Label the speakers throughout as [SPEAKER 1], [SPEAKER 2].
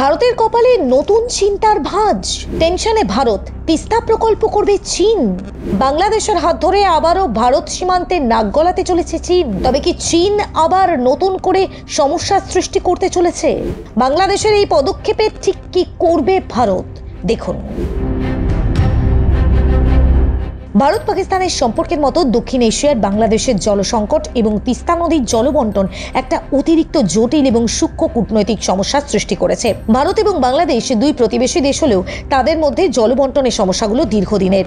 [SPEAKER 1] ভারতের কপালে নতুন চিন্তার ভাঁজ। টেনশনে ভারত, তিস্তা প্রকল্প করবে চীন। বাংলাদেশের হাত ধরে আবারও ভারত সীমান্তে নাক গলাতে চলেছে চীন। তবে কি চীন আবার নতুন করে সমস্যার সৃষ্টি করতে চলেছে? বাংলাদেশের এই পদক্ষেপে ঠিক কি করবে ভারত, দেখুন। ভারত পাকিস্তানের সম্পর্কের মতো দক্ষিণ এশিয়ার বাংলাদেশের জল সংকট এবং তিস্তা নদীর জলবন্টন একটা অতিরিক্ত জটিল এবং সূক্ষ্ম কূটনৈতিক সমস্যার সৃষ্টি করেছে। ভারত এবং বাংলাদেশ দুই প্রতিবেশী দেশ হলেও তাদের মধ্যে জলবন্টনের সমস্যাগুলো দীর্ঘদিনের।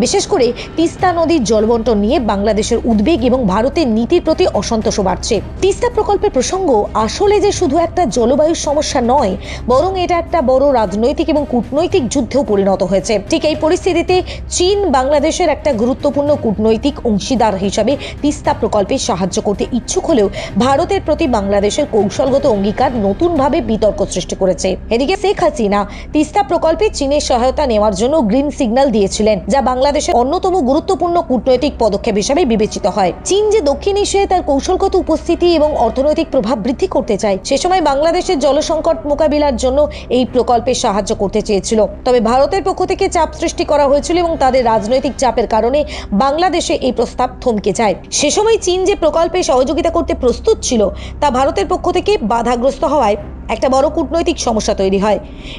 [SPEAKER 1] বিশেষ করে তিস্তা নদীর জলবন্টন নিয়ে বাংলাদেশের উদ্বেগ এবং ভারতের নীতির প্রতি অসন্তোষ বাড়ছে। তিস্তা প্রকল্পের প্রসঙ্গ আসলে যে শুধু একটা জলবায়ুর সমস্যা নয়, বরং এটা একটা বড় রাজনৈতিক এবং কূটনৈতিক যুদ্ধেও পরিণত হয়েছে। ঠিক এই পরিস্থিতিতে চীন বাংলাদেশের একটা গুরুত্বপূর্ণ কূটনৈতিক অংশীদার হিসাবে তিস্তা প্রকল্পে সাহায্য করতে ইচ্ছুক হলেও ভারতের প্রতি বাংলাদেশের কৌশলগত অঙ্গীকার নতুনভাবে বিতর্ক সৃষ্টি করেছে। এদিকে শেখ হাসিনা তিস্তা প্রকল্পে চীনের সহায়তা নেওয়ার জন্য গ্রিন সিগন্যাল দিয়েছিলেন, যা বাংলাদেশের অন্যতম গুরুত্বপূর্ণ কূটনৈতিক পদক্ষেপ হিসেবে বিবেচিত হয়। চীন যে দক্ষিণ এশিয়ায় তার কৌশলগত উপস্থিতি এবং অর্থনৈতিক প্রভাব বৃদ্ধি করতে চায়, সে সময় বাংলাদেশের জলসংকট মোকাবিলার জন্য এই প্রকল্পে সাহায্য করতে চেয়েছিল। তবে ভারতের পক্ষ থেকে চাপ সৃষ্টি করা হয়েছিল এবং তাদের রাজনৈতিক চাপের কারণে বাংলাদেশে এই প্রস্তাব থমকে যায়। সে সময় চীন যে প্রকল্পে সহযোগিতা করতে প্রস্তুত ছিল, তা ভারতের পক্ষ থেকে বাধাগ্রস্ত হওয়ায় একটা বড় কূটনৈতিক সমস্যা তৈরি হয়।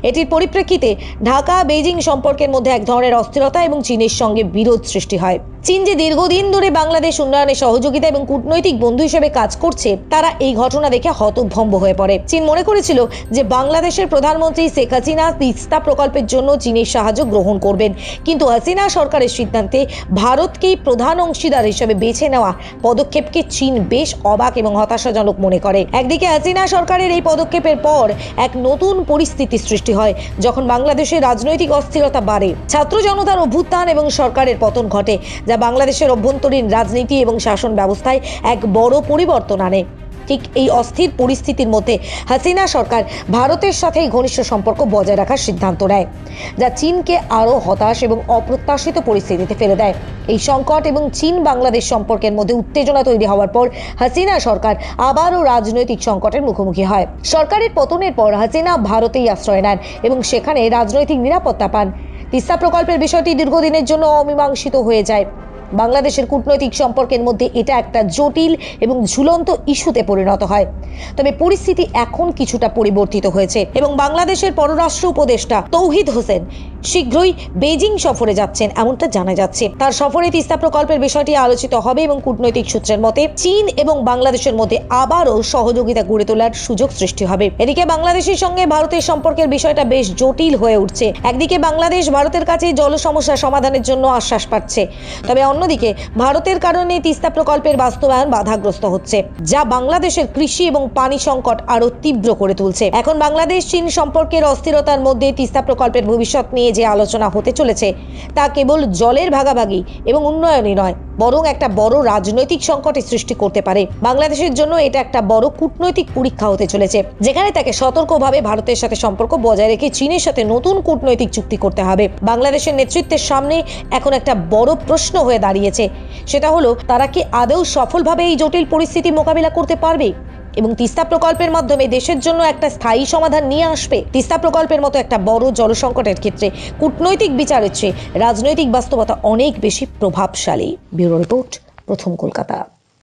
[SPEAKER 1] এটির পরিপ্রেক্ষিতে ঢাকা বেইজিং সম্পর্কের মধ্যে এক ধরনের অস্থিরতা এবং চীনের সঙ্গে বিরোধ সৃষ্টি হয়। চীন যে দীর্ঘদিন ধরে বাংলাদেশ উন্নয়নে সহযোগিতা এবং কূটনৈতিক বন্ধু হিসেবে কাজ করছে, তারা এই ঘটনা দেখে হতভম্ব হয়ে পড়ে। চীন মনে করেছিল যে বাংলাদেশের প্রধানমন্ত্রী শেখ হাসিনা তিস্তা প্রকল্পের জন্য চীনের সাহায্য গ্রহণ করবেন, কিন্তু হাসিনা সরকারের সিদ্ধান্তে ভারতকেই প্রধান অংশীদার হিসেবে বেছে নেওয়া পদক্ষেপকে চীন বেশ অবাক এবং হতাশাজনক মনে করে। একদিকে হাসিনা সরকারের এই পদক্ষেপের পর এক নতুন পরিস্থিতি সৃষ্টি হয়, যখন বাংলাদেশের রাজনৈতিক অস্থিরতা বাড়ে। ছাত্র জনতার অভ্যুত্থান এবং সরকারের পতন ঘটে, যা বাংলাদেশের অভ্যন্তরীণ রাজনীতি এবং শাসন ব্যবস্থায় এক বড় পরিবর্তন আনে। ঠিক এই অস্থির পরিস্থিতির মধ্যে হাসিনা সরকার ভারতের সাথে ঘনিষ্ঠ সম্পর্ক বজায় রাখার সিদ্ধান্ত নেয়, যা চীনকে আরও হতাশ এবং অপ্রত্যাশিত পরিস্থিতিতে ফেলে দেয়। এই সংকট এবং চীন বাংলাদেশ সম্পর্কের মধ্যে উত্তেজনা তৈরি হওয়ার পর হাসিনা সরকার আবারও রাজনৈতিক সংকটের মুখোমুখি হয়। সরকারের পতনের পর হাসিনা ভারতেই আশ্রয় নেন এবং সেখানে রাজনৈতিক নিরাপত্তা পান। তিস্তা প্রকল্পের বিষয়টি দীর্ঘদিনের জন্য অমীমাংসিত হয়ে যায়। বাংলাদেশের কূটনৈতিক সম্পর্কের মধ্যে এটা একটা জটিল এবং ঝুলন্ত ইস্যুতে পরিণত হয়। তবে পরিস্থিতি এখন কিছুটা পরিবর্তিত হয়েছে এবং বাংলাদেশের পররাষ্ট্র উপদেষ্টা তৌহিদ হোসেন শীঘ্রই বেইজিং সফরে যাচ্ছেন, এমনটা জানা যাচ্ছে। তার সফরে তিস্তা প্রকল্পের বিষয়টি আলোচিত হবে এবং কূটনৈতিক সূত্রের মতে চীন এবং বাংলাদেশের মধ্যে আবারও সহযোগিতা গড়ে তোলার সুযোগ সৃষ্টি হবে। এদিকে বাংলাদেশের সঙ্গে ভারতের সম্পর্কের বিষয়টা বেশ জটিল হয়ে উঠছে। একদিকে বাংলাদেশ ভারতের কাছে জল সমস্যা সমাধানের জন্য আশ্বাস পাচ্ছে, তবে অন্যদিকে ভারতের কারণে তিস্তা প্রকল্পের বাস্তবায়ন বাধাগ্রস্ত হচ্ছে, যা বাংলাদেশের কৃষি এবং পানি সংকট আরো তীব্র করে তুলছে। এখন বাংলাদেশ চীন সম্পর্কের অস্থিরতার মধ্যে তিস্তা প্রকল্পের ভবিষ্যৎ নিয়ে যে আলোচনা হতে চলেছে, তা কেবল জলের ভাগাভাগি এবং উন্নয়নই নয়, বরং একটা বড় রাজনৈতিক সংকটের সৃষ্টি করতে পারে। বাংলাদেশের জন্য এটা একটা বড় কূটনৈতিক পরীক্ষা হতে চলেছে, যেখানে তাকে সতর্কভাবে ভারতের সাথে সম্পর্ক বজায় রেখে চীনের সাথে নতুন কূটনৈতিক চুক্তি করতে হবে। বাংলাদেশের নেতৃত্বের সামনে এখন একটা বড় প্রশ্ন হয়ে দাঁড়িয়েছে, সেটা হলো তারা কি আদৌ সফলভাবে এই জটিল পরিস্থিতি মোকাবিলা করতে পারবে এবং তিস্তা প্রকল্পের মাধ্যমে দেশের জন্য একটা স্থায়ী সমাধান নিয়ে আসবে। তিস্তা প্রকল্পের মতো একটা বড় জলসংকটের ক্ষেত্রে কূটনৈতিক বিচারের চেয়ে রাজনৈতিক বাস্তবতা অনেক বেশি প্রভাবশালী। ব্যুরো রিপোর্ট, প্রথম কলকাতা।